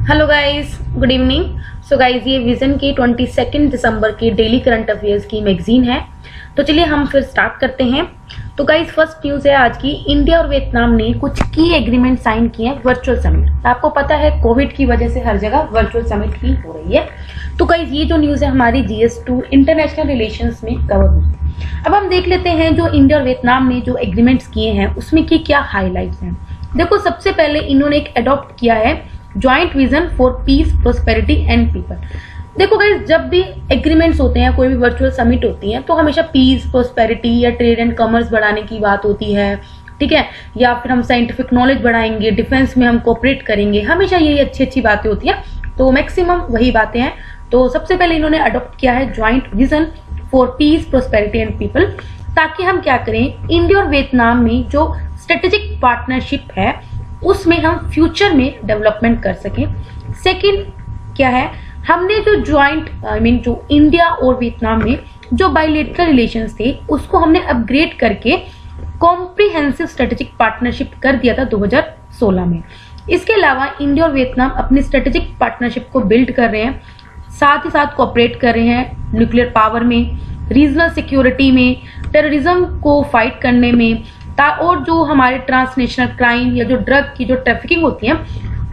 Hello guys, good evening. So guys, ये vision की 22 दिसंबर की डेली करंट अफेयर्स की मैगजीन है। तो चलिए हम फिर स्टार्ट करते हैं। तो गाइस, फर्स्ट न्यूज है आज की, इंडिया और वियतनाम ने कुछ की एग्रीमेंट साइन किए हैं वर्चुअल समिट। आपको पता है कोविड की वजह से हर जगह वर्चुअल समिट ही हो रही है। तो गाइस, ये जो न्यूज है हमारी GS2 इंटरनेशनल रिलेशंस में कवर हुई है। अब हम देख लेते हैं जो इंडिया और वियतनाम ने जो एग्रीमेंट्स किए हैं उसमें की क्या हाईलाइट्स हैं। देखो, सबसे पहले इन्होंने एक अडॉप्ट किया है joint vision for piece, prosperity and people. देखो गाइस, जब भी एग्रीमेंट्स होते हैं, कोई भी वर्चुअल समिट होती है, तो हमेशा पीस, प्रोस्पेरिटी या ट्रेड एंड कॉमर्स बढ़ाने की बात होती है, ठीक है, या फिर हम साइंटिफिक नॉलेज बढ़ाएंगे, डिफेंस में हम कोऑपरेट करेंगे, हमेशा यही अच्छी अच्छी बातें होती है। तो मैक्सिमम वही बातें हैं। तो सबसे पहले इन्होंने अडॉप्ट किया है joint vision for piece, prosperity and people, ताकि हम क्या करें, इंडिया और वियतनाम में जो स्ट्रेटेजिक पार्टनरशिप है उसमें हम फ्यूचर में डेवलपमेंट कर सकें। सेकंड क्या है, हमने जो ज्वाइंट जो इंडिया और वियतनाम में जो बायलैटरल रिलेशंस थे उसको हमने अपग्रेड करके कॉम्प्रिहेंसिव स्ट्रेटेजिक पार्टनरशिप कर दिया था 2016 में। इसके अलावा इंडिया और वियतनाम अपनी स्ट्रेटेजिक पार्टनरशिप को बिल्ड कर रहे हैं, साथ ही साथ कोऑपरेट कर रहे हैं न्यूक्लियर पावर में, रीजनल सिक्योरिटी में, टेररिज्म को फाइट करने में, और जो हमारे ट्रांसनेशनल क्राइम या जो ड्रग की जो ट्रैफिकिंग होती है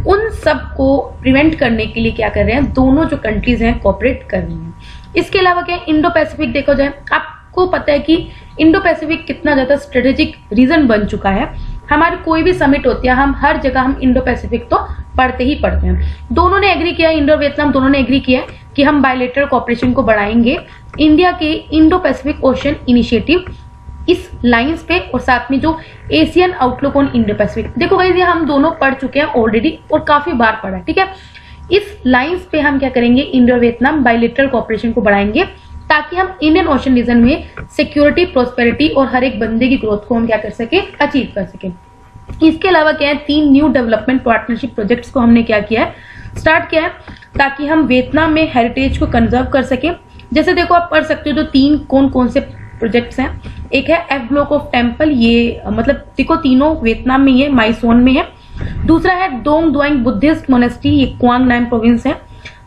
उन सब को प्रिवेंट करने के लिए क्या कर रहे हैं, दोनों जो कंट्रीज हैं कोऑपरेट कर रही हैं। इसके अलावा क्या है, इंडो पैसिफिक देखा जाए, आपको पता है कि इंडो पैसिफिक कितना ज्यादा स्ट्रेटेजिक रीजन बन चुका है। हमारी कोई भी समिट होती है, हम हर जगह हम इंडो पैसिफिक तो पढ़ते ही पढ़ते हैं। दोनों ने एग्री किया, इंडो और वियतनाम दोनों ने एग्री किया कि हम बायलैटरल कोऑपरेशन को बढ़ाएंगे इंडिया के इंडो पैसिफिक ओशन इनिशिएटिव इस लाइंस पे, और साथ में जो Asian outlook on Indo Pacific. देखो गाइस, ये हम दोनों पढ़ चुके हैं ऑलरेडी और काफी बार पढ़ा है, ठीक है। इस लाइंस पे हम क्या करेंगे, इंडिया और वियतनाम बायलैटरल कोऑपरेशन को बढ़ाएंगे ताकि हम इंडियन ओशन रीजन में सिक्योरिटी, प्रोस्पेरिटी और हर एक बंदे की ग्रोथ को हम क्या कर सके, अचीव कर सके। इसके अलावा क्या है, 3 न्यू डेवलपमेंट पार्टनरशिप प्रोजेक्ट्स को हमने क्या किया है, स्टार्ट किया है, ताकि हम वियतनाम में हेरिटेज को कंजर्व कर सके। जैसे देखो, आप पढ़ सकते हो जो 3 कौन कौन से प्रोजेक्ट्स हैं। एक है एफ ब्लॉक ऑफ टेम्पल, ये मतलब देखो तीनों वियतनाम में है, माइसोन में है। दूसरा है डोंग दुआंग बुद्धिस्ट मोनेस्ट्री, ये क्वांग नाम प्रोविंस है।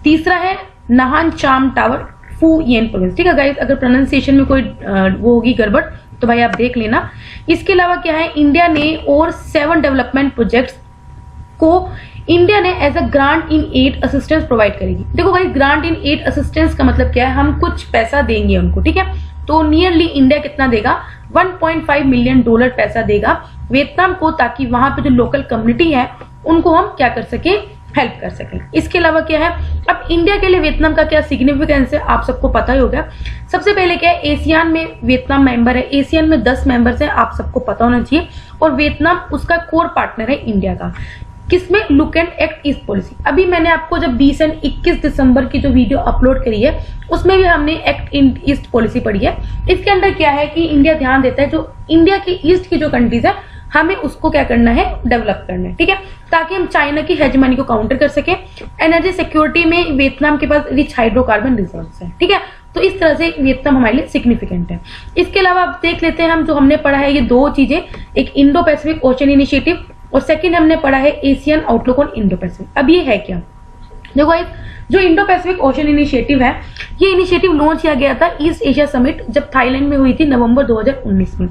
तीसरा है नहान चाम टावर, फू येन प्रोविंस, ठीक है गाइस। अगर प्रोनाउंसिएशन में कोई वो होगी गड़बड़ तो भाई आप देख लेना। इसके अलावा क्या है, इंडिया ने और 7 डेवलपमेंट प्रोजेक्ट्स को इंडिया ने as a grant in aid assistance provide करेगी। देखो भाई, ग्रांट इन एड असिस्टेंस का मतलब क्या है, हम कुछ पैसा देंगे उनको, ठीक है। तो नियरली इंडिया कितना देगा, $1.5 मिलियन पैसा देगा वियतनाम को, ताकि वहां पे जो लोकल कम्युनिटी है उनको हम क्या कर सके, हेल्प कर सकें। इसके अलावा क्या है, अब इंडिया के लिए वियतनाम का क्या सिग्निफिकेंस है आप सबको पता ही होगा। सबसे पहले क्या है, एशियान में वियतनाम मेंबर है, एशियन में 10 मेंबर्स हैं, आप सबको पता होना चाहिए। और वियतनाम उसका कोर पार्टनर है इंडिया का, किसमें, look and act east policy. अभी मैंने आपको जब 20 और 21 दिसंबर की जो वीडियो अपलोड करी है उसमें भी हमने एक्ट इन ईस्ट पॉलिसी पढ़ी है। इसके अंदर क्या है कि इंडिया ध्यान देता है जो इंडिया की ईस्ट की जो कंट्रीज है हमें उसको क्या करना है, डेवलप करना है, ठीक है, ताकि हम चाइना की हेजेमनी को काउंटर कर सके। एनर्जी सिक्योरिटी में वियतनाम के पास रिच हाइड्रोकार्बन रिजर्व्स है, ठीक है। तो इस तरह से वियतनाम हमारे लिए सिग्निफिकेंट है। इसके अलावा आप देख लेते हैं, हम जो हमने पढ़ा है ये 2 चीजें, एक इंडो पैसिफिक ओशन इनिशिएटिव और सेकंड हमने पढ़ा है Asian outlook on Indo Pacific. अब ये है क्या, देखो गाइस, जो इंडो पैसिफिक ओशन इनिशिएटिव है, ये इनिशिएटिव लॉन्च किया गया था ईस्ट एशिया समिट जब थाईलैंड में हुई थी नवंबर 2019 में।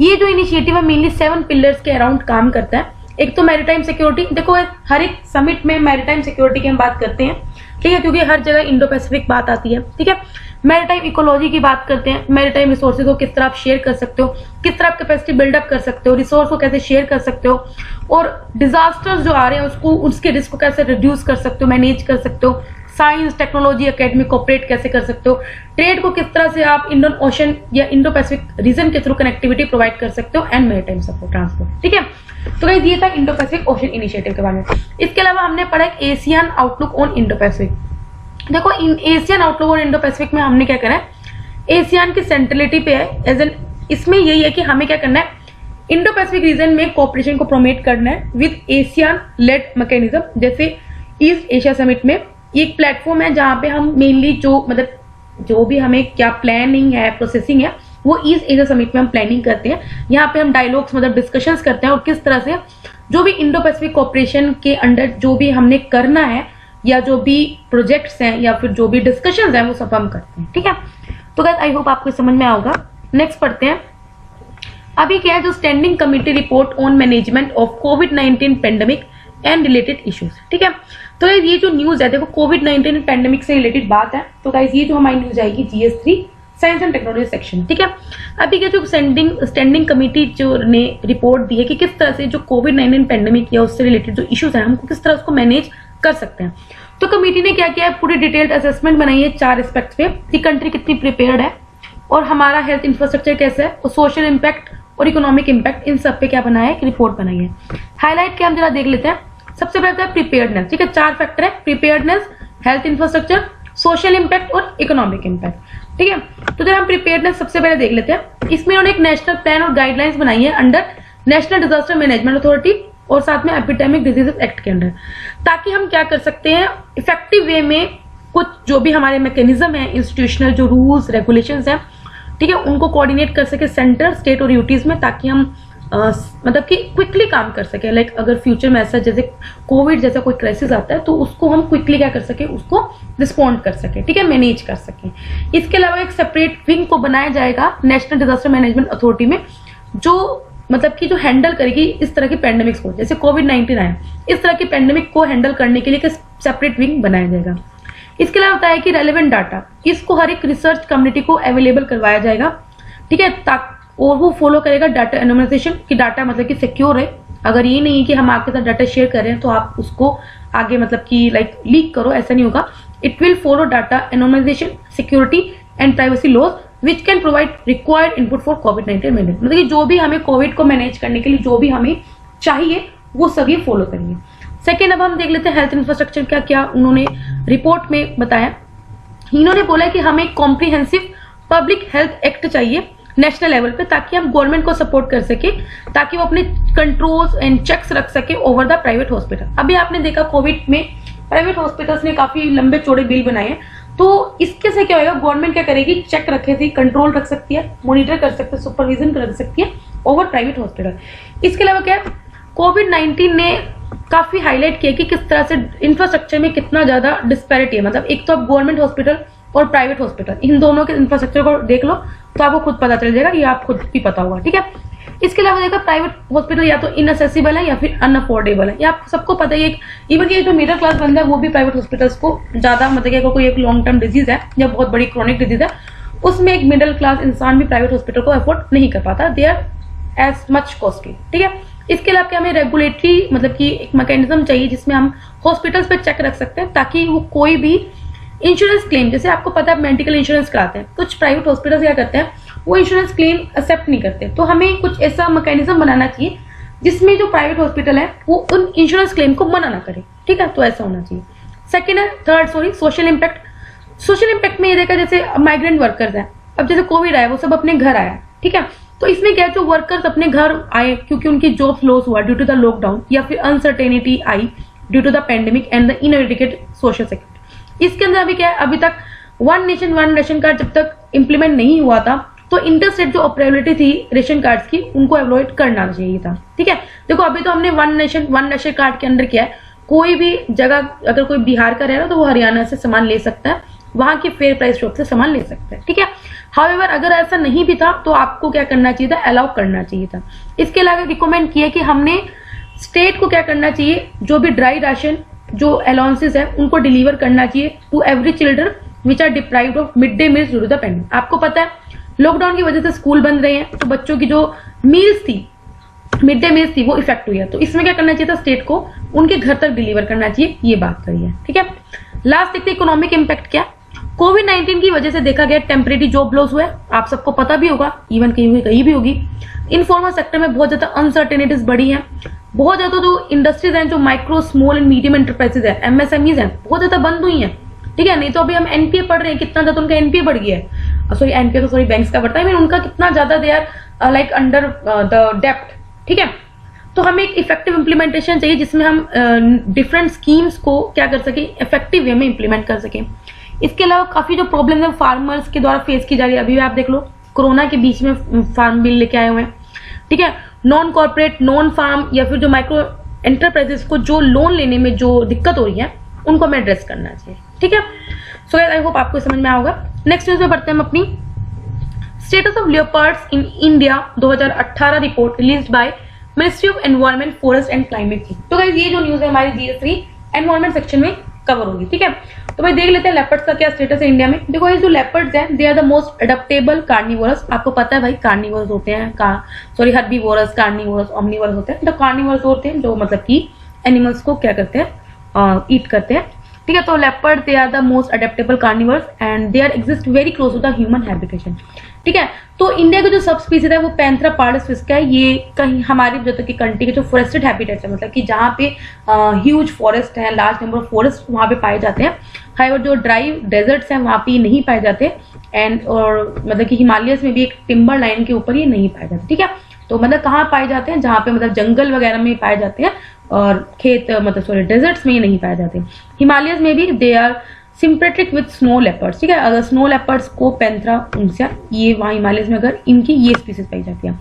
ये जो इनिशिएटिव है मेनली 7 पिलर्स के अराउंड काम करता है। एक तो मैरीटाइम सिक्योरिटी, देखो हर एक समिट में मैरीटाइम सिक्योरिटी की हम बात करते हैं, ठीक है, क्योंकि हर जगह इंडो पैसिफिक बात आती है, ठीक है। मैरीटाइम इकोलॉजी की बात करते हैं, मैरीटाइम रिसोर्सेज को किस तरह आप शेयर कर सकते हो, किस तरह आप कैपेसिटी बिल्डअप कर सकते हो, रिसोर्स को कैसे शेयर कर सकते हो, और डिजास्टर्स जो आ रहे हैं उसको, उसके रिस्क को कैसे रिड्यूस कर सकते हो, मैनेज कर सकते हो, साइंस, टेक्नोलॉजी, एकेडमिक कोऑपरेट कैसे कर सकते हो, ट्रेड को किस तरह से आप इंडियन ओशन या इंडो पैसिफिक रीजन के थ्रू कनेक्टिविटी प्रोवाइड कर सकते हो, एंड मैरीटाइम सपोर्ट ट्रांसपोर्ट, ठीक है। तो गाइस, ये था इंडो पैसिफिक ओशन इनिशिएटिव के बारे में। इसके अलावा हमने पढ़ा Asian outlook on Indo Pacific. देखो, Asian outlook on Indo Pacific में हमने क्या करा है, एशियन की सेंट्रलिटी पे है, एज एन इसमें यही है कि हमें क्या करना है, इंडो पैसिफिक रीजन में कोऑपरेशन को प्रोमोट करना है विद एशियन लेड मैकेनिज्म। जैसे ईस्ट एशिया समिट में एक प्लेटफॉर्म है जहां पे हम मेनली जो भी हमें क्या प्लानिंग है, प्रोसेसिंग है, वो ईस्ट एशिया समिट में हम प्लानिंग करते हैं। यहाँ पे हम डायलॉग्स मतलब डिस्कशंस करते हैं और किस तरह से जो भी इंडो पैसिफिक कोऑपरेशन के अंडर जो भी हमने करना है या जो भी प्रोजेक्ट्स हैं या फिर जो भी डिस्कशंस हैं वो सब हम करते हैं। ठीक है, तो गाइस आई होप आपको समझ में आएगा। नेक्स्ट पढ़ते हैं। अभी क्या है, जो standing committee report on management of covid pandemic and related issues. ठीक है, तो ये जो न्यूज है, देखो कोविड-19 पेंडेमिक से रिलेटेड बात है, तो गाइस ये जो हमारी न्यूज आएगी GS3 science and technology section. ठीक है, अभी के जो स्टैंडिंग कमिटी जो ने रिपोर्ट दी है कि किस तरह से जो कोविड-19 पेंडेमिक या उससे रिलेटेड जो इश्यूज हैं हमको किस तरह उसको मैनेज कर सकते हैं। तो कमेटी ने क्या किया है, पूरी डिटेल्ड असेसमेंट बनाई है 4 एस्पेक्ट्स पे कि कंट्री कितनी प्रिपेयर्ड है और हमारा हेल्थ इंफ्रास्ट्रक्चर कैसा है और सोशल इम्पैक्ट और इकोनॉमिक इम्पैक्ट, इन सब पे क्या बनाया है, रिपोर्ट बनाई है। हाईलाइट क्या हम जरा देख लेते हैं। सबसे पहले है प्रिपेयर्डनेस। ठीक है, 4 फैक्टर है, preparedness, health infrastructure, social impact और इकोनॉमिक इम्पैक्ट। ठीक है, तो जरा हम प्रिपेयर्डनेस सबसे पहले देख लेते हैं। इसमें उन्होंने एक नेशनल प्लान और गाइडलाइंस बनाई है under national disaster management authority और साथ में एपिडेमिक डिजीजेस एक्ट के अंडर, ताकि हम क्या कर सकते हैं, इफेक्टिव वे में कुछ जो भी हमारे मैकेनिज्म है, इंस्टीट्यूशनल जो रूल्स रेगुलेशंस हैं, ठीक है, उनको कोऑर्डिनेट कर सके सेंटर, स्टेट और यूटीज में, ताकि हम मतलब कि क्विकली काम कर सके। लाइक अगर फ्यूचर में ऐसा जैसे कोविड जैसा कोई क्राइसिस आता है तो उसको हम क्विकली क्या कर सके, उसको रिस्पॉन्ड कर सके। ठीक है, मैनेज कर सके। इसके अलावा एक सेपरेट विंग को बनाया जाएगा नेशनल डिजास्टर मैनेजमेंट अथॉरिटी में, जो मतलब कि जो हैंडल करेगी इस तरह की पेंडेमिक्स को, जैसे कोविड-19 आया, इस तरह की पेंडेमिक को हैंडल करने के लिए एक सेपरेट विंग बनाया जाएगा। इसके अलावा बताया कि रेलेवेंट डाटा इसको हर एक रिसर्च कम्युनिटी को अवेलेबल करवाया जाएगा। ठीक है, और वो फॉलो करेगा डाटा एनोनिमाइजेशन की, डाटा मतलब कि सिक्योर है। अगर ये नहीं है कि हम आपके साथ डाटा शेयर कर रहे हैं तो आप उसको आगे मतलब कि लाइक लीक करो, ऐसा नहीं होगा। It will follow data anonymization, security and privacy laws which can provide required input for कोविड-19 मैनेजमेंट। मतलब कि जो भी हमें कोविड को मैनेज करने के लिए जो भी हमें चाहिए वो सभी फॉलो करेंगे। सेकेंड, अब हम देख लेते हैं हेल्थ इंफ्रास्ट्रक्चर का क्या उन्होंने रिपोर्ट में बताया। इन्होंने बोला कि हमें कॉम्प्रिहेंसिव पब्लिक हेल्थ एक्ट चाहिए नेशनल लेवल पे, ताकि हम गवर्नमेंट को सपोर्ट कर सके, ताकि वो अपने कंट्रोल्स एंड चेक्स रख सके ओवर द प्राइवेट हॉस्पिटल। अभी आपने देखा कोविड में प्राइवेट हॉस्पिटल्स ने काफी लंबे चौड़े बिल बनाए हैं, तो इसके से क्या होगा, गवर्नमेंट क्या करेगी, चेक रखेगी, कंट्रोल रख सकती है, मॉनिटर कर सकती है, सुपरविजन कर सकती है ओवर प्राइवेट हॉस्पिटल। इसके अलावा क्या, कोविड-19 ने काफी हाईलाइट किया कि किस तरह से इंफ्रास्ट्रक्चर में कितना ज्यादा डिस्पैरिटी है। मतलब एक तो अब गवर्नमेंट हॉस्पिटल और प्राइवेट हॉस्पिटल, इन दोनों के इंफ्रास्ट्रक्चर को देख लो तो आपको खुद पता चल जाएगा, ये आप खुद भी पता होगा। ठीक है, इसके अलावा देखो प्राइवेट हॉस्पिटल या तो इनअसेसिबल है या फिर अनअफोर्डेबल है, ये आप सबको पता है। इवन ये जो मिडिल क्लास बंदा है वो भी प्राइवेट हॉस्पिटल्स को ज्यादा, मतलब कि कोई एक लॉन्ग टर्म डिजीज है या बहुत बड़ी क्रॉनिक डिजीज है, उसमें एक मिडिल क्लास इंसान भी प्राइवेट हॉस्पिटल को अफोर्ड नहीं कर पाता, they are as much costly. ठीक है, इसके अलावा क्या हमें रेगुलेटरी मतलब कि एक मैकेनिज्म चाहिए जिसमें हम हॉस्पिटल्स पे चेक रख सकते हैं, ताकि वो कोई भी इंश्योरेंस क्लेम, जैसे आपको पता है मेडिकल इंश्योरेंस कराते हैं, कुछ प्राइवेट हॉस्पिटल्स क्या करते हैं, वो इंश्योरेंस क्लेम एक्सेप्ट नहीं करते। तो हमें कुछ ऐसा मैकेनिज्म बनाना चाहिए जिसमें जो प्राइवेट हॉस्पिटल है वो उन इंश्योरेंस क्लेम को मना ना करे। ठीक है, तो ऐसा होना चाहिए। सेकेंड है, third social impact. Social impact में ये देखा, जैसे माइग्रेंट वर्कर्स हैं, अब जैसे कोविड आया वो सब अपने घर आया, ठीक है, तो इसमें क्या, जो वर्कर्स अपने घर आए क्योंकि उनकी जॉब लॉस हुआ ड्यू टू द लॉकडाउन या फिर अनसर्टेनिटी आई due to the pandemic and the inadequate social security. इसके अंदर अभी क्या है, अभी तक one nation one ration card जब तक इंप्लीमेंट नहीं हुआ था तो इंटरस्टेट जो ऑपरेबिलिटी थी रेशन कार्ड्स की उनको अवॉइड करना चाहिए था। ठीक है, देखो अभी तो हमने one nation one ration card के अंदर किया है, कोई भी जगह अगर कोई बिहार का रह रहा है तो वो हरियाणा से सामान ले सकता है, वहां की फेयर प्राइस शॉप से सामान ले सकता है। ठीक है, हाउएवर अगर ऐसा नहीं भी था तो आपको क्या करना चाहिए था, अलाउ करना चाहिए था। इसके अलावा रिकमेंड किया कि हमने स्टेट को क्या करना चाहिए, जो भी ड्राई राशन जो अलाउंसेस है उनको डिलीवर करना चाहिए to every children which are deprived of mid day meals due to the pandemic. आपको पता है लॉकडाउन की वजह से स्कूल बंद रहे हैं तो बच्चों की जो मील्स थी, मिड डे मील्स थी, वो इफेक्ट हुई है। तो इसमें क्या करना चाहिए था, स्टेट को उनके घर तक डिलीवर करना चाहिए, ये बात करी है। ठीक है, लास्ट देखते हैं इकोनॉमिक इम्पैक्ट क्या। कोविड-19 की वजह से देखा गया टेम्परेरी जॉब लॉस हुआ है, आप सबको पता भी होगा, इवन कहीं भी होगी। इनफॉर्मल सेक्टर में बहुत ज्यादा अनसर्टेनिटीज बढ़ी है, बहुत ज्यादा जो इंडस्ट्रीज हैं, जो micro small and medium enterprises है, एमएसएमईज हैं, बहुत ज्यादा बंद हुई हैं। ठीक है, नहीं तो अभी हम एनपीए पढ़ रहे हैं, कितना ज्यादा उनका एनपीए बढ़ गया है, सॉरी एनपीए तो सॉरी बैंक्स का बढ़ता है, उनका कितना ज्यादा they are like under the डेप्ट। ठीक है, तो हमें एक इफेक्टिव इंप्लीमेंटेशन चाहिए जिसमें हम डिफरेंट स्कीम्स को क्या कर सके, इफेक्टिव वे में इंप्लीमेंट कर सके। इसके अलावा काफी जो प्रॉब्लम है फार्मर्स के द्वारा फेस की जा रही है, अभी आप देख लो कोरोना के बीच में फार्म बिल लेके आए हुए हैं। ठीक है, नॉन कॉर्पोरेट, नॉन फार्म या फिर जो माइक्रो एंटरप्राइजेस को जो लोन लेने में जो दिक्कत हो रही है उनको हमें एड्रेस करना चाहिए। ठीक है, सो गाइस आई होप आपको समझ में आएगा। नेक्स्ट न्यूज में बढ़ते हैं हम अपनी status of leopards in India 2018 report released by ministry of environment, forest and climate change. तो गाइस ये जो न्यूज है हमारी GS3 एनवायरमेंट सेक्शन में कवर होगी। ठीक है, तो भाई देख लेते हैं लेपर्ड्स का क्या स्टेटस है इंडिया में। देखो ये जो लेपर्ड्स हैं they are the most adaptable carnivores. आपको पता है भाई कार्निवोरस होते हैं हर्बीवोरस, कार्निवोरस, ओमनिवोरस होते हैं। तो कार्निवोरस होते हैं जो मतलब कि एनिमल्स को क्या करते हैं, ईट करते हैं। ठीक है, तो leopard they are the most adaptable carnivores and they are exist very close to the human habitation. ठीक है, तो इंडिया का जो सब स्पीसीज है वो पैंथेरा पार्डिस फिस्का है। ये कहीं हमारी जो की कंट्री के जो फॉरेस्टेड हैबिटेट्स है, मतलब कि जहाँ पे ह्यूज फॉरेस्ट है, लार्ज नंबर ऑफ फॉरेस्ट वहाँ पे पाए जाते हैं। हाइवर जो ड्राई डेजर्ट्स हैं वहाँ पे ये नहीं पाए जाते एंड और मतलब कि हिमालयस में भी एक टिम्बर लाइन के ऊपर ये नहीं पाए जाते। ठीक है, तो मतलब कहाँ पाए जाते हैं, जहाँ पे मतलब जंगल वगैरह में पाए जाते हैं और खेत मतलब डेजर्ट्स में ये नहीं पाए जाते। हिमालयस में भी they are sympatric with snow leopards. ठीक है, अगर स्नो लेपर्ड्स को पैंथेरा उनसे ये वहाँ हिमालयस में अगर इनकी ये स्पीसीज पाई जाती है।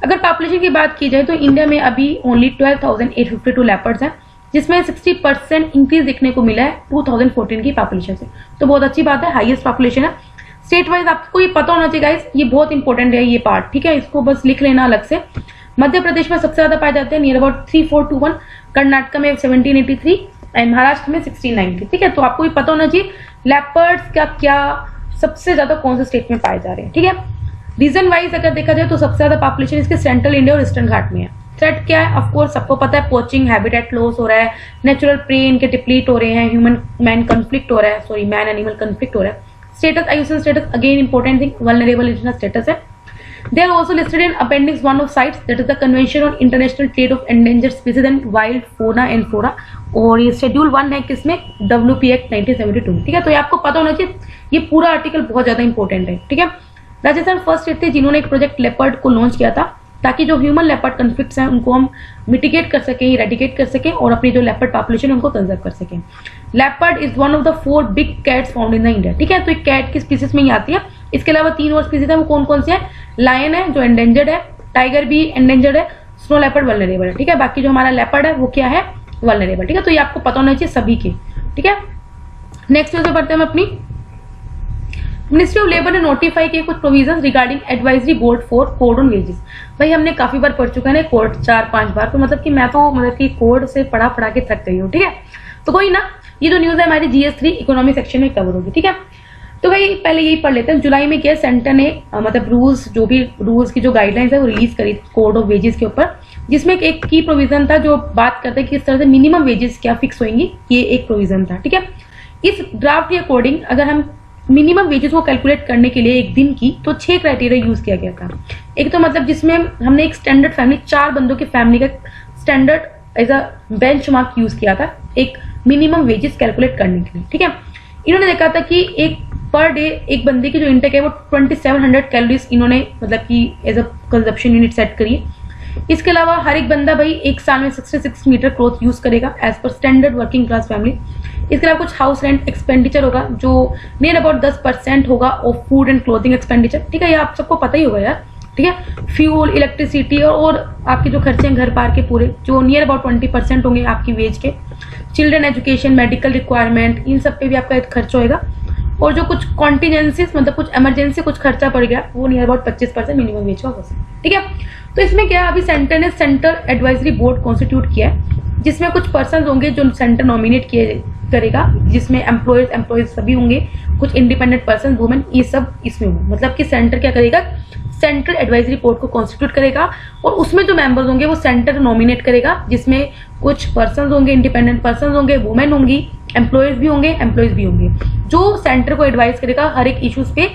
अगर पॉपुलेशन की बात की जाए तो इंडिया में अभी ओनली 12,852 लेपर्ड्स हैं, जिसमें 60% इंक्रीज देखने को मिला है 2014 की पॉपुलेशन से। तो बहुत अच्छी बात है, हाईएस्ट पॉपुलेशन है। स्टेट वाइज आपको ये पता होना चाहिए गाइस, ये बहुत इंपॉर्टेंट है ये पार्ट। ठीक है, इसको बस लिख लेना अलग से। मध्य प्रदेश में सबसे ज्यादा पाए जाते हैं, नियर अबाउट 3421, कर्नाटक में 1783 एंड महाराष्ट्र में 1690। ठीक है, तो आपको ये पता होना चाहिए लेपर्ड्स का क्या सबसे ज्यादा कौन से स्टेट में पाए जा रहे हैं। ठीक है, रीजन वाइज अगर देखा जाए तो सबसे ज्यादा पॉपुलेशन इसके सेंट्रल इंडिया और ईस्टर्न घाट में है। थ्रेट क्या है, ऑफकोर्स सबको पता है, पोचिंग, हैबिटेट लॉस हो रहा है, नेचुरल प्रे इनके डिप्लीट हो रहे हैं, ह्यूमन मैन कन्फ्लिक्ट हो रहा है, मैन एनिमल कन्फ्लिक्ट हो रहा है। Status, IUCN status again important thing, vulnerable indigenous status है। They are also listed in Appendix 1 of CITES, that is the Convention on International Trade of Endangered Species and Wild Fauna and Flora, और ये Schedule 1 है किसमें, WP Act 1972। ठीक है, तो ये आपको पता होना चाहिए, ये पूरा आर्टिकल बहुत ज्यादा इंपॉर्टेंट है। ठीक है, राजस्थान फर्स्ट स्टेट थे जिन्होंने एक प्रोजेक्ट लेपर्ड को लॉन्च किया था ताकि जो ह्यूमन लेपर्ड कन्फ्लिक्ट्स हैं उनको हम मिटिगेट कर सकें, इरेडिकेट कर सकें और अपनी जो लेपर्ड पॉपुलेशन है उनको कंजर्व कर सकें। Leopard is one of the 4 big cats found in the India. ठीक है, तो एक कैट की स्पीसीज में ही आती है। इसके अलावा 3 और स्पीसीज है, वो कौन कौन सी है, लायन है जो एंडेंजर्ड है, टाइगर भी एंडेंजर्ड है, स्नो लेपर्ड वल्नरेबल है। ठीक है, बाकी जो हमारा लेपर्ड है वो क्या है, वल्नरेबल। ठीक है, तो ये आपको पता होना चाहिए सभी के। ठीक है, नेक्स्ट न्यूज में पढ़ते हैं हम अपनी मिनिस्ट्री ऑफ लेबर ने नोटिफाई किए कुछ provisions regarding advisory board for code on wages. भाई हमने काफी बार पढ़ चुका है ना कोड, 4-5 बार, तो मतलब कि मैं तो मतलब कि कोड से पढ़ा के थक गई हूँ। ठीक है, तो कोई ना, ये जो न्यूज है हमारी GS3 इकोनॉमी सेक्शन में कवर होगी। ठीक है, तो भाई पहले यही पढ़ लेते हैं। जुलाई में क्या सेंटर ने मतलब रूल्स की जो गाइडलाइंस है वो रिलीज करी थी कोड ऑफ वेजेस के ऊपर, जिसमें एक की प्रोविजन था जो बात करता है कि किस तरह से मिनिमम वेजेस क्या फिक्स होंगी, ये एक प्रोविजन था। ठीक है, इस ड्राफ्ट के अकॉर्डिंग अगर हम मिनिमम वेजेस को कैलकुलेट करने के लिए एक दिन की तो 6 क्राइटेरिया यूज किया गया था। एक तो मतलब जिसमें हमने एक स्टैंडर्ड फैमिली, 4 बंदों की फैमिली का standard as a benchmark use किया था एक मिनिमम वेजेस कैलकुलेट करने के लिए। ठीक है, इन्होंने देखा था कि एक पर डे एक बंदे की जो इंटेक है वो 2700 कैलोरीज इन्होंने मतलब कि as a consumption unit set करी है। इसके अलावा हर एक बंदा भाई एक साल में 66 मीटर क्लॉथ यूज करेगा एज पर स्टैंडर्ड वर्किंग क्लास फैमिली। इसके अलावा कुछ हाउस रेंट एक्सपेंडिचर होगा जो नियर अबाउट 10% होगा of food and clothing expenditure. ठीक है, ये आप सबको पता ही होगा यार। ठीक है, फ्यूल, इलेक्ट्रिसिटी और आपके जो खर्चे हैं घर पार के पूरे जो नियर अबाउट 20% होंगे आपकी वेज के। चिल्ड्रन एजुकेशन, मेडिकल रिक्वायरमेंट, इन सब पे भी आपका एक खर्च होएगा। और जो कुछ कॉन्टीजेंसीज मतलब कुछ इमरजेंसी कुछ खर्चा पड़ गया वो नियर अबाउट 25% मिनिमम वेज का हो सकता है। ठीक है, तो इसमें क्या अभी सेंटर ने सेंटर एडवाइजरी बोर्ड कॉन्स्टिट्यूट किया है जिसमें कुछ पर्सन होंगे जो सेंटर नॉमिनेट किए करेगा, जिसमें एम्प्लॉयज सभी होंगे, कुछ इंडिपेंडेंट पर्सन, वुमेन, ये सब इसमें होंगे। मतलब कि सेंटर क्या करेगा, सेंट्रल एडवाइजरी बोर्ड को कॉन्स्टिट्यूट करेगा और उसमें जो मेंबर्स होंगे वो सेंटर नॉमिनेट करेगा, जिसमें कुछ पर्सन होंगे, इंडिपेंडेंट पर्सन होंगे, वुमेन होंगी, एम्प्लॉयज भी होंगे, जो सेंटर को एडवाइस करेगा हर एक इश्यूज पे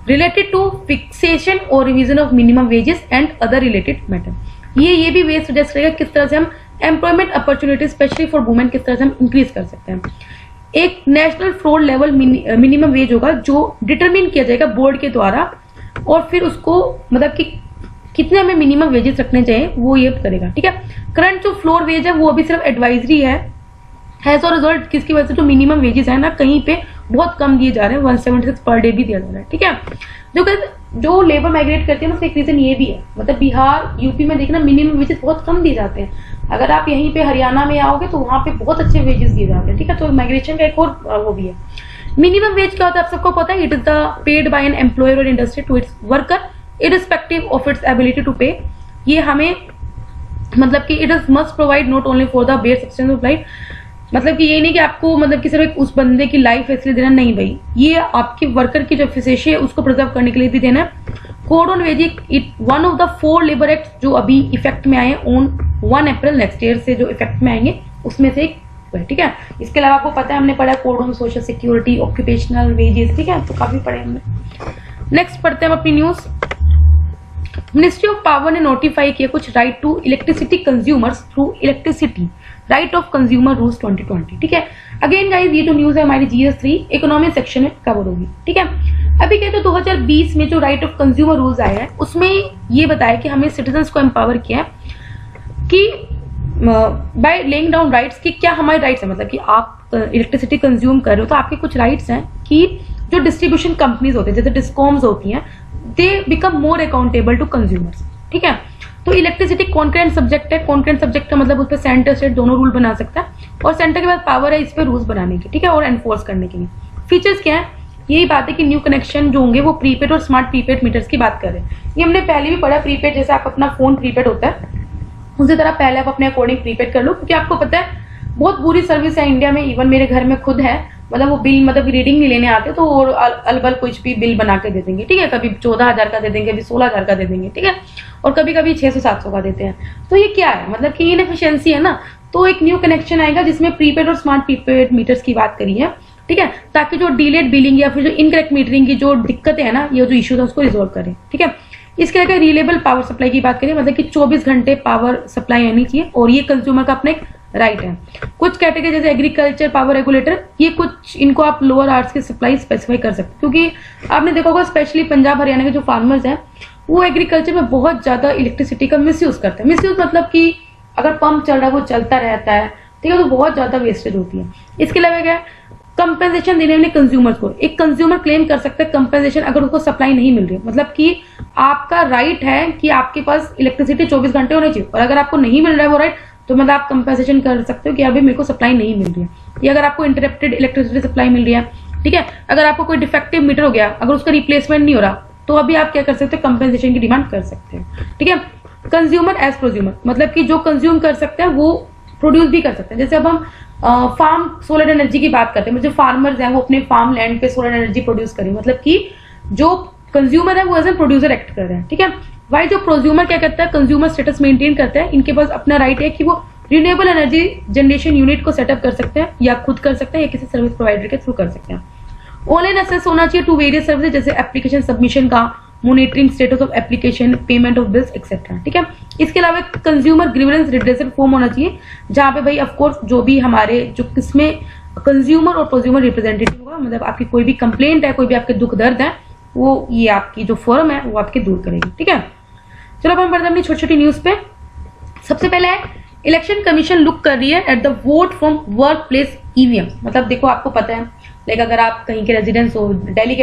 रिलेटेड टू फिक्सेशन और revision of minimum wages and other related matter. ये भी वे सजेस्ट करेगा किस तरह से हम employment opportunity specially for women किस तरह से हम इंक्रीज कर सकते हैं। एक national floor level minimum wage होगा जो डिटरमिन किया जाएगा बोर्ड के द्वारा और फिर उसको मतलब कि कितने हमें मिनिमम वेजेस रखने चाहिए वो ये करेगा। ठीक है, करंट जो फ्लोर वेज है वो अभी सिर्फ एडवाइजरी है एज अ रिजल्ट किसकी वजह से जो मिनिमम वेजेस है ना कहीं पे बहुत कम दिए जा रहे हैं, 176 पर डे भी दिया जा रहा है। ठीक है, जो लेबर माइग्रेट करती है ना उसका एक रीजन ये भी है, मतलब बिहार यूपी में देखना मिनिमम वेजेस बहुत कम दिए जाते हैं। अगर आप यहीं पे हरियाणा में आओगे तो वहाँ पे बहुत अच्छे वेजेस दिए जाते हैं, ठीक है। तो माइग्रेशन का एक और वो भी है। मिनिमम वेज क्या होता है आप सबको पता है, it is the paid by an employer और industry to its worker irrespective of its ability to pay. ये हमें मतलब कि it is must provide not only for the bare substance of life, मतलब कि ये नहीं कि आपको मतलब कि सिर्फ उस बंदे की लाइफ इसलिए देना, नहीं भाई, ये आपके वर्कर की जो एफिशिएंसी है उसको प्रिजर्व करने के लिए भी देना है। Code on wage it one of the 4 labour act जो अभी इफेक्ट में आए हैं ऑन 1 अप्रैल नेक्स्ट ईयर से जो इफेक्ट में आएंगे उसमें से एक है, ठीक है। इसके अलावा आपको पता है हमने पढ़ा code on social security, occupational wages, ठीक है, तो काफी पढ़े हमने। नेक्स्ट पढ़ते हैं हम अपनी न्यूज। मिनिस्ट्री ऑफ पावर ने नोटिफाई किया कुछ right to electricity consumers through electricity right of consumer rules 2020, ठीक है। अगेन गाइस ये जो न्यूज है हमारी GS3 इकोनॉमी सेक्शन में कवर होगी, ठीक है। अभी कहते हैं 2020 में जो राइट ऑफ कंज्यूमर रूल्स आए हैं उसमें ये बताया कि हमें सिटीजन्स को एम्पावर किया है कि बाय लेइंग डाउन राइट्स कि क्या हमारे राइट्स है, मतलब कि आप इलेक्ट्रिसिटी कंज्यूम कर रहे हो तो आपके कुछ राइट्स हैं कि जो डिस्ट्रीब्यूशन कंपनीज होते हैं जैसे डिस्कॉम्स होती हैं they become more accountable to consumers, ठीक है। तो इलेक्ट्रिसिटी कॉन्करेंट सब्जेक्ट है, कॉन्करेंट सब्जेक्ट का मतलब उस पर सेंटर स्टेट दोनों रूल बना सकता है और सेंटर के पास पावर है इस पे रूल्स बनाने की, ठीक है, और एनफोर्स करने के लिए। फीचर्स क्या है, यही बात है कि न्यू कनेक्शन जो होंगे वो प्रीपेड और स्मार्ट प्रीपेड मीटर्स की बात कर रहे हैं। ये हमने पहले भी पढ़ा, प्रीपेड जैसे आप अपना फोन प्रीपेड होता है उसी तरह पहले आप अपने अकॉर्डिंग प्रीपेड कर लो, क्योंकि आपको पता है बहुत बुरी सर्विस है इंडिया में, इवन मेरे घर में खुद है, मतलब वो बिल मतलब रीडिंग नहीं लेने आते तो और अलबल कुछ भी बिल बना के दे देंगे, ठीक है। कभी 14,000 का दे देंगे, कभी 16,000 का दे देंगे, ठीक है, और कभी कभी 600-700 का देते हैं। तो ये क्या है, मतलब कि इनएफिशिएंसी है ना। तो एक न्यू कनेक्शन आएगा जिसमें प्रीपेड और स्मार्ट प्रीपेड मीटर्स की बात करी है, ठीक है, ताकि जो डिलेड बिलिंग या फिर जो इनकरेक्ट मीटरिंग की जो दिक्कतें है ना, ये जो इश्यूज है उसको रिजोल्व करें, ठीक है। इसके अलावा रिलेबल पावर सप्लाई की बात करें, मतलब कि 24 घंटे पावर सप्लाई आनी चाहिए और ये कंज्यूमर का अपना एक राइट है। कुछ कैटेगरी जैसे एग्रीकल्चर पावर रेगुलेटर, ये कुछ इनको आप लोअर आवर्स की सप्लाई स्पेसिफाई कर सकते हैं, क्योंकि आपने देखा होगा स्पेशली पंजाब हरियाणा के जो फार्मर्स हैं वो एग्रीकल्चर में बहुत ज्यादा इलेक्ट्रिसिटी का मिसयूज करते हैं। मिसयूज मतलब कि अगर पंप चल रहा है वो चलता रहता है, ठीक है, तो बहुत ज्यादा वेस्टेज होती है। इसके अलावा क्या है, कंपेंसेशन देने वाले कंज्यूमर्स को, एक कंज्यूमर क्लेम कर सकता है कंपेंसेशन अगर उसको सप्लाई नहीं मिल रही है, मतलब कि आपका राइट है कि आपके पास इलेक्ट्रिसिटी 24 घंटे होनी चाहिए और अगर आपको नहीं मिल रहा है वो राइट, तो मतलब आप कंपेंसेशन कर सकते हो कि अभी मेरे को सप्लाई नहीं मिल रही है, या अगर आपको इंटरप्टेड इलेक्ट्रिसिटी सप्लाई मिल रही है, ठीक है, अगर आपको कोई डिफेक्टिव मीटर हो गया, अगर उसका रिप्लेसमेंट नहीं हो रहा, तो अभी आप क्या कर सकते हो, कंपेंसेशन की डिमांड कर सकते हैं, ठीक है। कंज्यूमर एज प्रोज्यूमर, मतलब कि जो कंज्यूम कर सकते हैं वो प्रोड्यूस भी कर सकते हैं। जैसे अब हम फार्म सोलर एनर्जी की बात करते हैं, जो फार्मर्स हैं वो अपने फार्म लैंड पे सोलर एनर्जी प्रोड्यूस करें, मतलब कि जो कंज्यूमर है वो एज ए प्रोड्यूसर एक्ट कर रहे हैं, ठीक है। वाई जो प्रोज्यूमर क्या करता है, कंज्यूमर स्टेटस मेंटेन करता है, इनके पास अपना राइट है कि वो रिन्यूएबल एनर्जी जनरेशन यूनिट को सेटअप कर सकते हैं या खुद कर सकते हैं या किसी सर्विस प्रोवाइडर के थ्रू कर सकते हैं। ऑनलाइन एक्सेस होना चाहिए टू वेरियस सर्विस जैसे एप्लीकेशन सबमिशन का, monitoring status of application, payment of bills etcetera, ठीक है। इसके अलावा कंज्यूमर ग्रीवेंस रिड्रेसल फॉर्म होना चाहिए जहां पे भाई ऑफ कोर्स जो भी हमारे जो किसमें कंज्यूमर और प्रोज्यूमर रिप्रेजेंटेटिव होगा, मतलब आपकी कोई भी कंप्लेंट है, कोई भी आपके दुख दर्द है, वो ये आपकी जो फॉर्म है वो आपके दूर करेगी, ठीक है। चलो अब हम बढ़ते हैं अपनी छोटी छोटी न्यूज पे। सबसे पहले है इलेक्शन कमीशन लुक कर रही है at the vote from work place EVM, मतलब देखो आपको पता है लाइक अगर आप कहीं के रेजिडेंस हो, दिल्ली के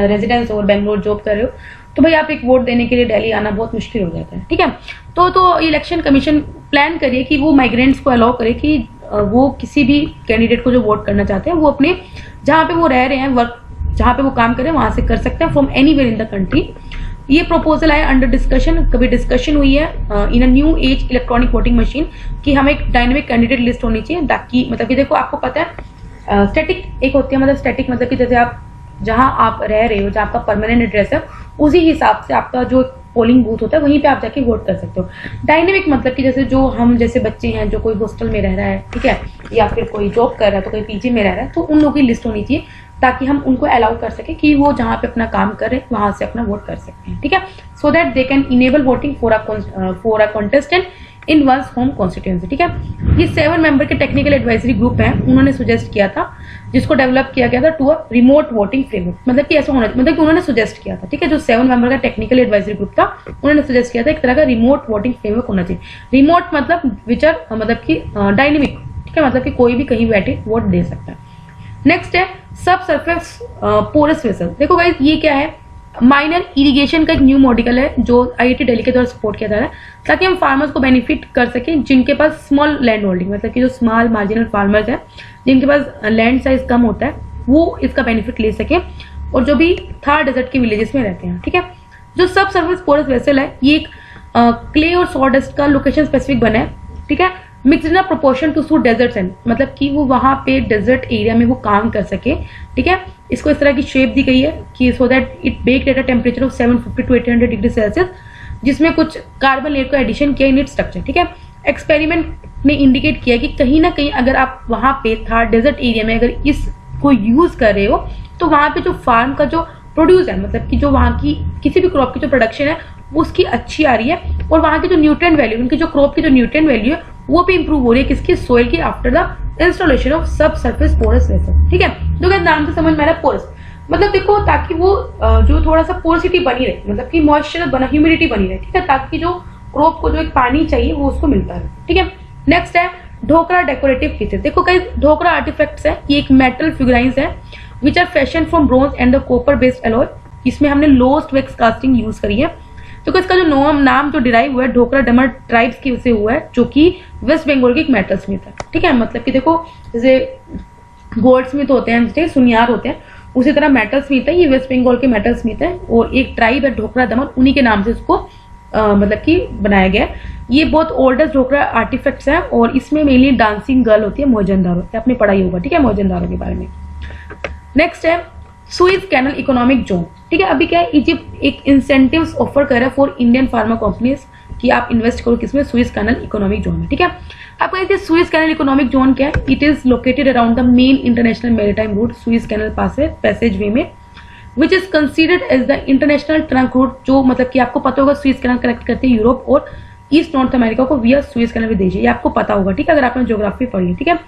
रेजिडेंस हो और बेंगलोर जॉब कर रहे हो, तो भाई आप एक वोट देने के लिए दिल्ली आना बहुत मुश्किल हो जाता है, ठीक है। तो इलेक्शन कमीशन प्लान करिए कि वो माइग्रेंट्स को अलाउ करे कि वो किसी भी कैंडिडेट को जो वोट करना चाहते हैं वो अपने जहां पे वो रह रहे हैं, वर्क जहां पे वो काम करें वहां से कर सकते हैं from anywhere in the country. ये प्रपोजल आया अंडर डिस्कशन, कभी डिस्कशन हुई है in a new age electronic voting machine कि हमें एक डायनेमिक कैंडिडेट लिस्ट होनी चाहिए, ताकि मतलब कि देखो आपको पता है स्टैटिक एक होती है, मतलब स्टैटिक मतलब कि जैसे आप जहां आप रह रहे हो, जहां आपका परमानेंट एड्रेस है, उसी हिसाब से आपका जो पोलिंग बूथ होता है वहीं पे आप जाके वोट कर सकते हो। डायनेमिक मतलब कि जैसे जो हम जैसे बच्चे हैं जो कोई हॉस्टल में रह रहा है, ठीक है, या फिर कोई जॉब कर रहा है तो कोई पीजी में रह रहा है, तो उन लोगों की लिस्ट होनी चाहिए ताकि हम उनको अलाउ कर सके कि वो जहां पे अपना काम कर रहे हैं वहां से अपना वोट कर सकते हैं, ठीक है, so that they can enable voting for a contestant in one's home constituency, ठीक है। ये 7 मेंबर के टेक्निकल एडवाइजरी ग्रुप है, उन्होंने सुजेस्ट किया था, जिसको डेवलप किया गया था to a remote voting framework, मतलब कि ऐसा होना, मतलब कि उन्होंने सुजेस्ट किया था, ठीक है, जो 7 मेंबर का टेक्निकल एडवाइजरी ग्रुप था उन्होंने सुजेस्ट किया था एक तरह का रिमोट वोटिंग फ्रेमवर्क होना चाहिए। रिमोट मतलब विचर मतलब कि डायनेमिक, ठीक है, मतलब कि कोई भी कहीं बैठे वोट दे सकता है। नेक्स्ट है सब सरफेस पोरस वेसल। देखो गाइस ये क्या है, माइनर इरिगेशन का एक न्यू मॉडिकल है जो IIT दिल्ली के द्वारा सपोर्ट किया जा रहा है ताकि हम फार्मर्स को बेनिफिट कर सकें जिनके पास स्मॉल लैंड होल्डिंग, मतलब कि जो स्मॉल मार्जिनल फार्मर्स हैं जिनके पास लैंड साइज कम होता है वो इसका बेनिफिट ले सकें, और जो भी थार डेजर्ट के विलेजेस में रहते हैं। ठीक है, जो सब सर्फेस पोरस वेसल है ये एक क्ले और सॉडस्ट का लोकेशन स्पेसिफिक बना है। ठीक है, mix in proportion to suit desert and, मतलब कि वो वहां पे डेजर्ट एरिया में वो काम कर सके। ठीक है, इसको इस तरह की शेप दी गई है कि so that it baked at a temperature of 750 to 800 degree Celsius, जिसमें कुछ कार्बन लेयर को एडिशन किया इन इट स्ट्रक्चर। ठीक है, एक्सपेरिमेंट ने इंडिकेट किया कि कहीं ना कहीं अगर आप वहां पे था डेजर्ट एरिया में अगर इसको यूज कर रहे हो तो वहां पे जो फार्म का जो प्रोड्यूस है, मतलब कि जो वहां की किसी भी क्रॉप की जो प्रोडक्शन है उसकी अच्छी आ रही है, और वहां की जो न्यूट्रिएंट वैल्यू, उनकी जो क्रॉप की जो न्यूट्रिएंट वैल्यू है वो भी इंप्रूव हो रही है किसकी, सोइल की, आफ्टर द इंस्टॉलेशन ऑफ सब सरफेस पोरस वेसल। ठीक है, तो क्या नाम से समझ में आ रहा है पोरस, मतलब देखो ताकि वो जो थोड़ा सा पोरसिटी बनी रहे, मतलब कि मॉइस्चर बना, ह्यूमिडिटी बनी रहे। ठीक है, ताकि जो क्रॉप को जो एक पानी चाहिए वो उसको मिलता है। ठीक है, नेक्स्ट है ढोकरा डेकोरेटिव फीचर। देखो कई ढोकरा आर्टिफैक्ट्स है, ये एक मेटल फिगराइंस है which are fashion from bronze and the copper based alloy. इसमें हमने लोस्ट वैक्स कास्टिंग यूज करी है। तो इसका जो नाम जो डिराइव हुआ है ढोकरा डमर ट्राइब्स की से हुआ है जो कि वेस्ट बंगाल की एक मेटल स्मिथ है। ठीक है, मतलब कि देखो जैसे गोल्ड स्मिथ होते हैं, जैसे सुनियार होते हैं, उसी तरह मेटल स्मिथ है, ये वेस्ट बंगाल के मेटल स्मिथ है, और एक ट्राइब है ढोकरा दमन, उन्हीं के नाम से इसको मतलब कि बनाया गया है। ये बहुत ओल्डेस्ट ढोकरा आर्टिफैक्ट्स है, और इसमें मेनली डांसिंग गर्ल होती है, मोहनजोदारो, आपने पढ़ाई होगा। ठीक है, मोहनजोदारो के बारे में। नेक्स्ट है सुइज कैनल इकोनॉमिक जोन। ठीक है, अभी क्या है, इजिप्ट एक इंसेंटिव्स ऑफर कर रहा है फॉर इंडियन फार्मा कंपनीज कि आप इन्वेस्ट करो किसमें, सुइज कैनल इकोनॉमिक जोन में। ठीक है, आपको देखिए सुइज कैनल इकोनॉमिक जोन क्या है, it is located around the main international maritime route Suez canal passage way में, which is considered as the international trunk route, जो मतलब कि आपको पता होगा सुइज कैनल कनेक्ट करते हैं यूरोप और ईस्ट नॉर्थ अमेरिका को विया सुइज कैनल विदेश, ये आपको पता होगा। ठीक है, अगर आपने ज्योग्राफी पढ़ी है। ठीक है,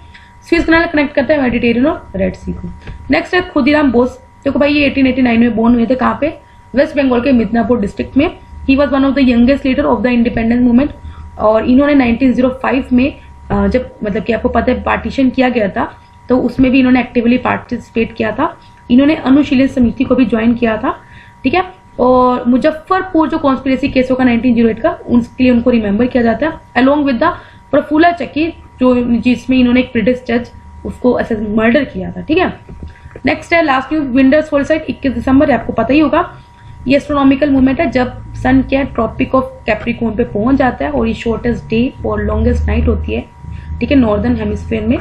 सुइज कैनल कनेक्ट करते हैं मेडिटेरियन और रेड सी को। नेक्स्ट है खुदीराम बोस। देखो भाई ये 1889 में बोर्न हुए थे, कहाँ पे, वेस्ट बंगाल के मिदनापुर डिस्ट्रिक्ट में। He was one of the youngest leader of the independence movement, और इन्होंने 1905 में जब मतलब कि आपको पता है पार्टीशन किया गया था, तो उसमें भी इन्होंने एक्टिवली पार्टिसिपेट किया था। इन्होंने अनुशीलन समिति को भी ज्वाइन किया था। ठीक है, और मुजफ्फरपुर जो कॉन्स्पिरेसी केस होगा 1908 का, उसके लिए उनको रिमेंबर किया जाता है, अलोंग विद द प्रफुल्ला चक्की, जो जिसमें इन्होंने एक ब्रिटिश जज उसको मर्डर किया था। ठीक है, नेक्स्ट है लास्ट न्यूज विंडर्स फॉल साइट 21 दिसंबर, आपको पता ही होगा। ये एस्ट्रोनॉमिकल मूवमेंट है जब सन क्या ट्रॉपिक ऑफ कैप्रिकॉर्न पे पहुंच जाता है, और ये शॉर्टेस्ट डे और लॉन्गेस्ट नाइट होती है। ठीक है, नॉर्दर्न हेमिस्फीयर में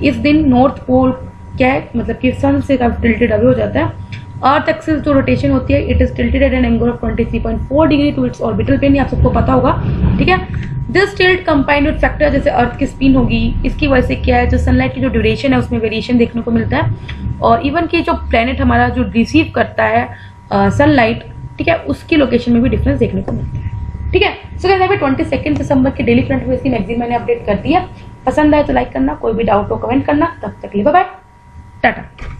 इस दिन नॉर्थ पोल क्या है, मतलब कि सन से काफी टिल्टेड अवे हो जाता है। अर्थ एक्सिस जो रोटेशन होती है, it is tilted at an angle of 23.4 degree to its orbital plane, आप सबको पता होगा। ठीक है, this tilt combined with factor जैसे अर्थ की स्पिन होगी, इसकी वजह से क्या है, जो सनलाइट की जो ड्यूरेशन है उसमें वेरिएशन देखने को मिलता है, और इवन कि जो प्लेनेट हमारा जो रिसीव करता है सनलाइट, ठीक है, उसकी लोकेशन में भी डिफरेंस देखने को मिलता है। ठीक है, सो गाइस अभी 22 दिसंबर की डेली करंट अफेयर्स की मैगजीन मैंने अपडेट कर दी है। पसंद आए तो लाइक करना, कोई भी डाउट हो कमेंट करना। तब तक के लिए बाय बाय, टाटा।